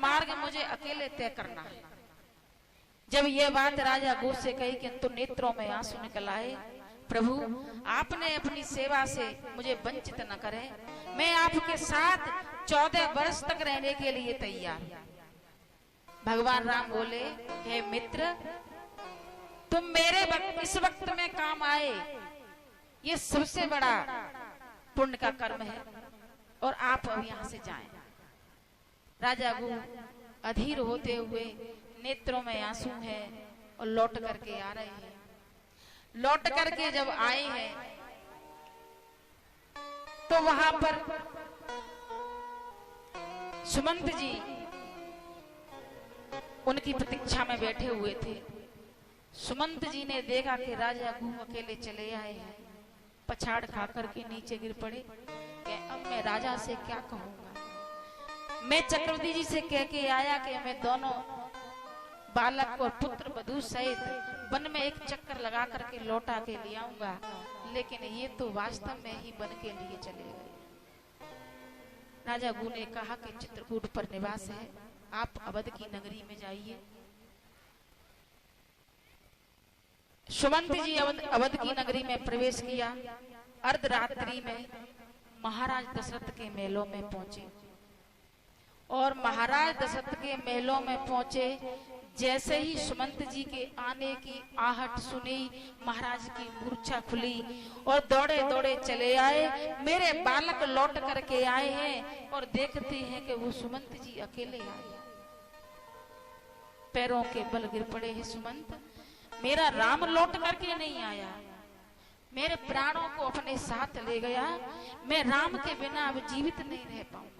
मार्ग मुझे अकेले तय करना है। जब ये बात राजा गोस से कही किंतु नेत्रों में आंसू निकल आए। प्रभु, आपने अपनी सेवा से मुझे वंचित न करें, मैं आपके साथ 14 वर्ष तक रहने के लिए तैयार। भगवान राम बोले, हे मित्र, तुम मेरे इस वक्त में काम आए, ये सबसे बड़ा पुण्य का कर्म है, और आप अब यहां से जाएं। राजा गु अधीर होते हुए नेत्रों में आंसू है और लौट करके आ रहे हैं। लौट करके जब आए हैं तो वहां पर सुमंत जी उनकी प्रतीक्षा में बैठे हुए थे। सुमंत जी ने देखा कि राजा गु अकेले चले आए हैं, पछाड़ खा करके नीचे गिर पड़े कि अब मैं राजा से क्या कहूंगा। मैं चक्रवर्ती जी से कह के आया कि मैं दोनों बालक और पुत्र वधू सहित वन में एक चक्कर लगा करके लौटा के ले आऊंगा, लेकिन ये तो वास्तव में ही वन के लिए चले गए। राजा गु ने कहा कि चित्रकूट पर निवास है, आप अवध की नगरी में जाइए। सुमंत जी अवध की नगरी में प्रवेश किया। अर्धरात्रि में महाराज दशरथ के महलों में पहुंचे, और महाराज दशरथ के महलों में पहुंचे। जैसे ही सुमंत जी के आने की आहट सुनी, महाराज की मूर्छा खुली और दौड़े दौड़े चले आए। मेरे बालक लौट करके आए हैं और देखते हैं कि वो सुमंत जी अकेले आए। पैरों के बल गिर पड़े हैं, सुमंत, मेरा राम लौट करके नहीं आया, मेरे प्राणों को अपने साथ ले गया, मैं राम के बिना अब जीवित नहीं रह पाऊंगा।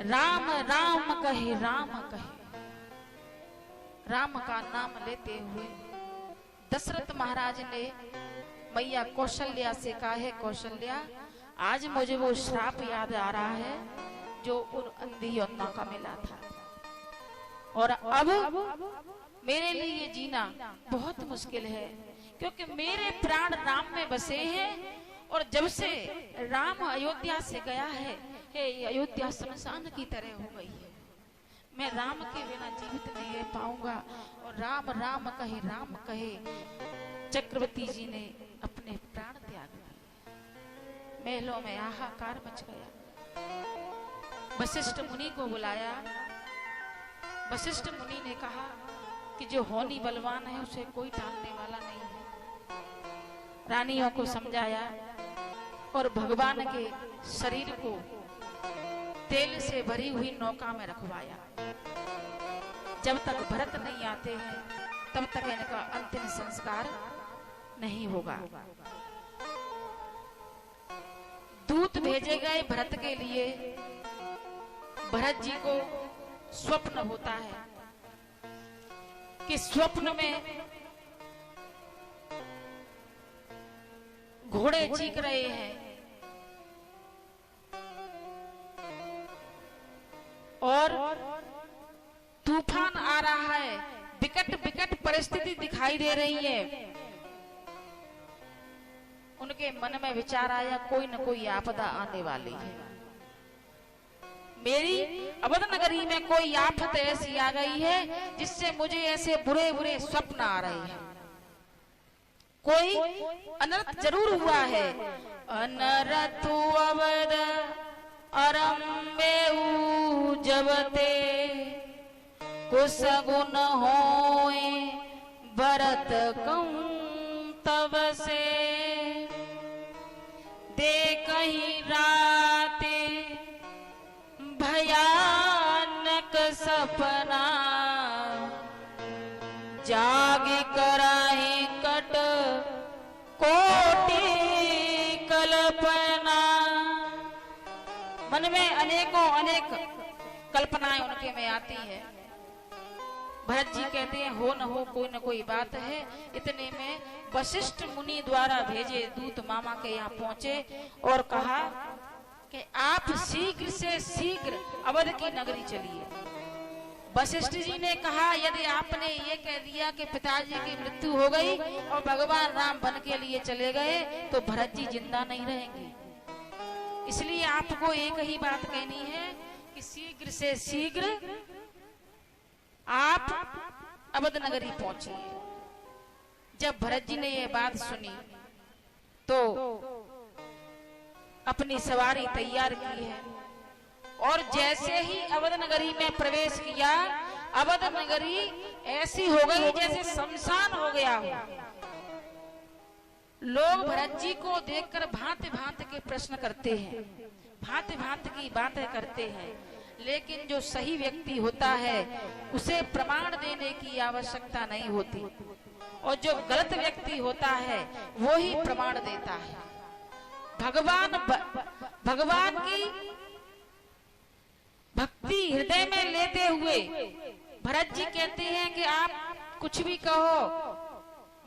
राम राम कहे, राम कहे। राम का नाम लेते हुए दशरथ महाराज ने मैया कौशल्या से कहा है, कौशल्या, आज मुझे वो श्राप याद आ रहा है जो उन अंधी योद्धा का मिला था, और अब मेरे लिए जीना बहुत मुश्किल है, क्योंकि मेरे प्राण राम में बसे हैं, और जब से राम अयोध्या से गया है, अयोध्या शमशान की तरह हो गई है। मैं राम के बिना जीवित नहीं रह पाऊंगा। और राम राम कहे, राम कहे, चक्रवर्ती जी ने अपने प्राण त्याग दिए। महलों में हाहाकार मच गया। वशिष्ठ मुनि को बुलाया। वशिष्ठ मुनि ने कहा कि जो होनी बलवान है उसे कोई टालने वाला नहीं है। रानियों को समझाया और भगवान के शरीर को तेल से भरी हुई नौका में रखवाया। जब तक भरत नहीं आते हैं तब तक इनका अंतिम संस्कार नहीं होगा। दूत भेजे गए भरत के लिए। भरत जी को स्वप्न होता है कि स्वप्न में घोड़े चीख रहे हैं और तूफान आ रहा है, विकट विकट परिस्थिति दिखाई दे रही है। उनके मन में विचार आया, कोई न कोई आपदा आने वाली है। मेरी अवध नगरी में कोई आफत ऐसी आ गई है जिससे मुझे ऐसे बुरे बुरे स्वप्न आ रहे हैं। कोई अनर्थ जरूर हुआ है। अनरथ अवध अरम में जबते कुसगुन होए भरत कहूं तब से देखहि राते भयानक सपना जाग कराही कट कोटि कल्पना। मन में अनेक कल्पनाएं उनके में आती है। भरत जी कहते हैं हो न कोई बात है। इतने में वशिष्ठ मुनि द्वारा भेजे दूत मामा के यहाँ पहुंचे और कहा कि आप शीघ्र से शीघ्र अवध की नगरी चलिए। वशिष्ठ जी ने कहा यदि आपने ये कह दिया कि पिताजी की मृत्यु हो गई और भगवान राम वन के लिए चले गए तो भरत जी जिंदा नहीं रहेंगे, इसलिए आपको एक ही बात कहनी है कि शीघ्र से शीघ्र आप अवध नगरी पहुंचे। जब भरत जी ने यह बात सुनी तो अपनी सवारी तैयार की है और जैसे ही अवध नगरी में प्रवेश किया, अवध नगरी ऐसी हो गई जैसे शमशान हो गया हो। लोग भरत जी को देखकर भांति भांति के प्रश्न करते हैं, भांति भांति की बातें करते हैं, लेकिन जो सही व्यक्ति होता है उसे प्रमाण देने की आवश्यकता नहीं होती और जो गलत व्यक्ति होता है वो ही प्रमाण देता है। भगवान की भक्ति हृदय में लेते हुए भरत जी कहते हैं कि आप कुछ भी कहो,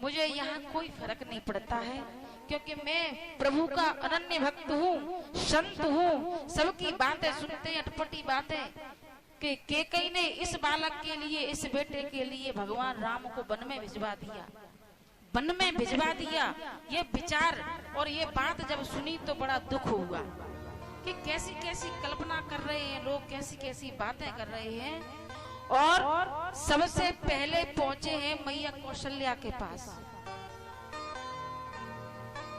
मुझे यहाँ कोई फर्क नहीं पड़ता है, क्योंकि मैं प्रभु का अनन्य भक्त हूँ, संत हूँ। सबकी बातें सुनते, अटपटी बातें कि केकई ने इस बालक के लिए, इस बेटे के लिए भगवान राम को वन में भिजवा दिया, वन में भिजवा दिया। ये विचार और ये बात जब सुनी तो बड़ा दुख हुआ कि कैसी कैसी कल्पना कर रहे हैं लोग, कैसी कैसी बातें कर रहे हैं। और सबसे पहले पहुंचे हैं मैया कौशल्या के पास।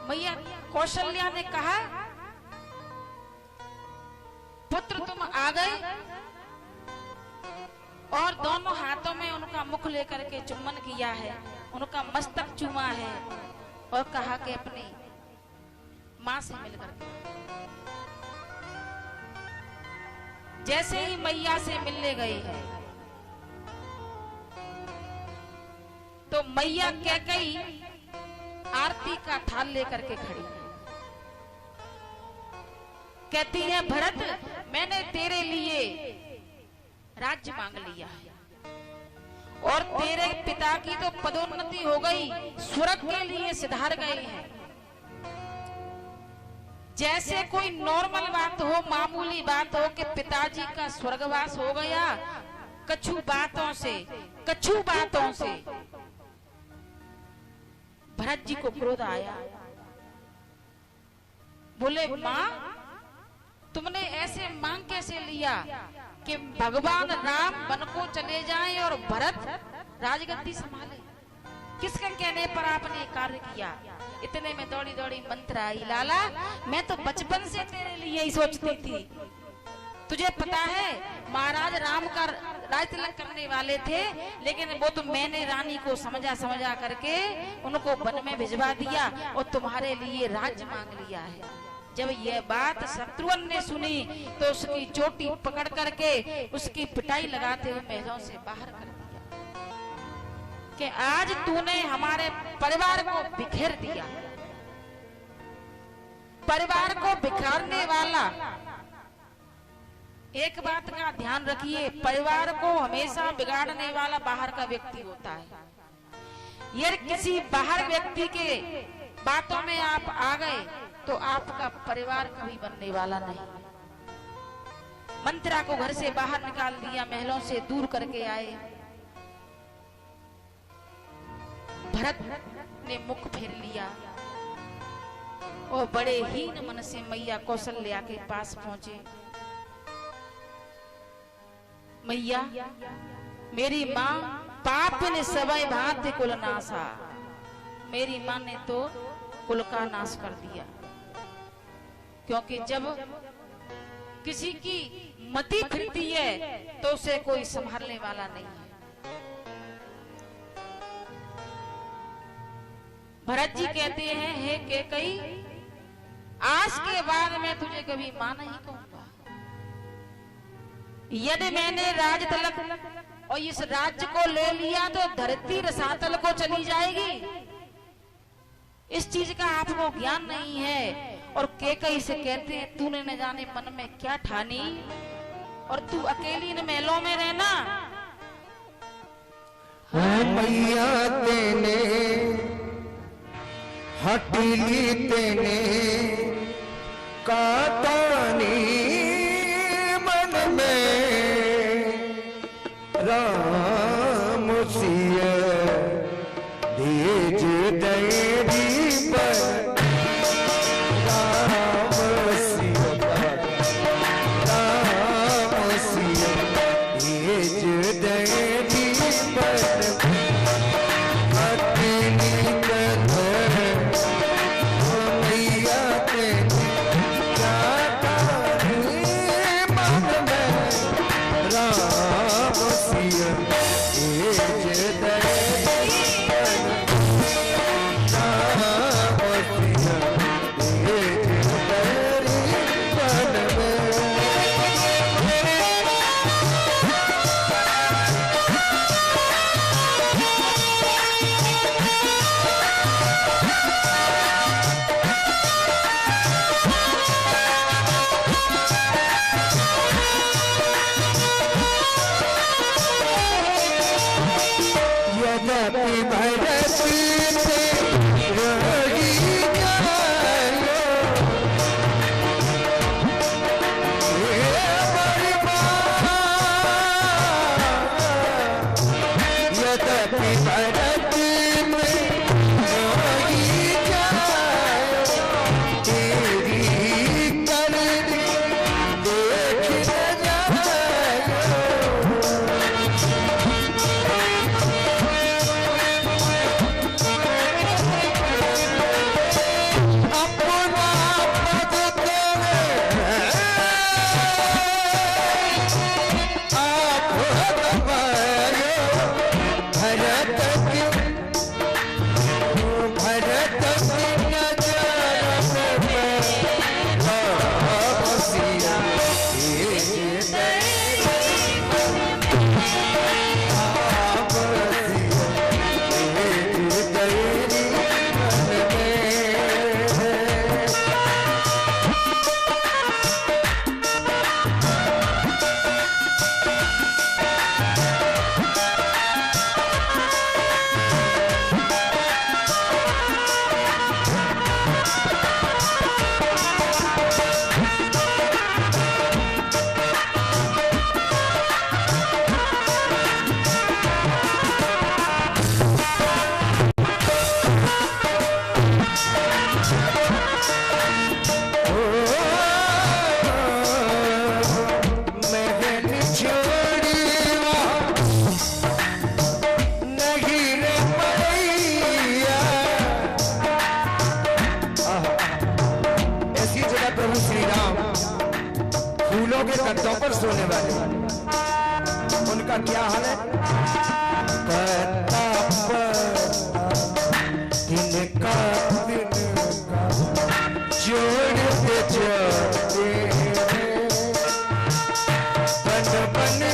मैया कौशल्या ने कहा, पुत्र तुम आ गए, और दोनों हाथों में उनका मुख लेकर के चुम्बन किया है, उनका मस्तक चूमा है और कहा कि अपनी मां से मिलकर के। जैसे ही मैया से मिलने गए हैं तो मैया कैकेयी आरती का थाल लेकर के खड़ी है। कहती है, भरत मैंने तेरे लिए राज्य मांग लिया है और तेरे पिता की तो पदोन्नति हो गई, स्वर्ग के लिए सिधार गए हैं। जैसे कोई नॉर्मल बात हो, मामूली बात हो कि पिताजी का स्वर्गवास हो गया, कछु बातों से भरत जी को क्रोध आया। बोले, मां तुमने ऐसे मांग कैसे लिया कि भगवान राम वन को चले जाएं और भरत राजगद्दी संभाले? किसके कहने पर आपने कार्य किया? इतने में दौड़ी दौड़ी मंत्र आई, लाला मैं तो बचपन से तेरे लिए ही सोचती थी। तुझे पता है महाराज राम का राज तिलक करने वाले थे, लेकिन वो तो मैंने रानी को समझा करके उनको वन में भिजवा दिया और तुम्हारे लिए राज्य मांग लिया है। जब यह बात शत्रुघ्न ने सुनी तो उसकी चोटी पकड़ करके उसकी पिटाई लगाते हुए महलों से बाहर कर दिया कि आज तूने हमारे परिवार को बिखेर दिया। परिवार को बिखारने वाला, एक बात का ध्यान रखिए, परिवार को हमेशा बिगाड़ने वाला बाहर का व्यक्ति होता है। यदि किसी बाहर व्यक्ति के बातों में आप आ गए तो आपका परिवार कभी बनने वाला नहीं। मंत्रा को घर से बाहर निकाल दिया, महलों से दूर करके आए। भरत ने मुख फेर लिया और बड़े हीन मन से मैया कौशल्या के पास पहुंचे। मैया मेरी माँ पाप ने सबय भांति कुल नासा, मेरी माँ ने तो कुल का नाश कर दिया, क्योंकि जब किसी की मति फिरती है तो उसे कोई संभालने वाला नहीं है। भरत जी कहते हैं, हे कैकेयी आज के बाद मैं तुझे कभी मां नहीं कहूंगा। यदि मैंने राज तिलक और इस राज्य को ले लिया तो धरती रसातल को चली जाएगी। इस चीज का आपको ज्ञान नहीं है। और कैकेयी से कहते हैं, तूने न जाने मन में क्या ठानी और तू अकेली इन महलों में रहना। मैया तेने हटीली तेने कातानी मन में राम सिया दीज देवी पर राम सिया फूलों के गद्दों पर सोने वाले उनका क्या हाल है? पता इनका जोड़ते जाते बन बन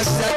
Yes,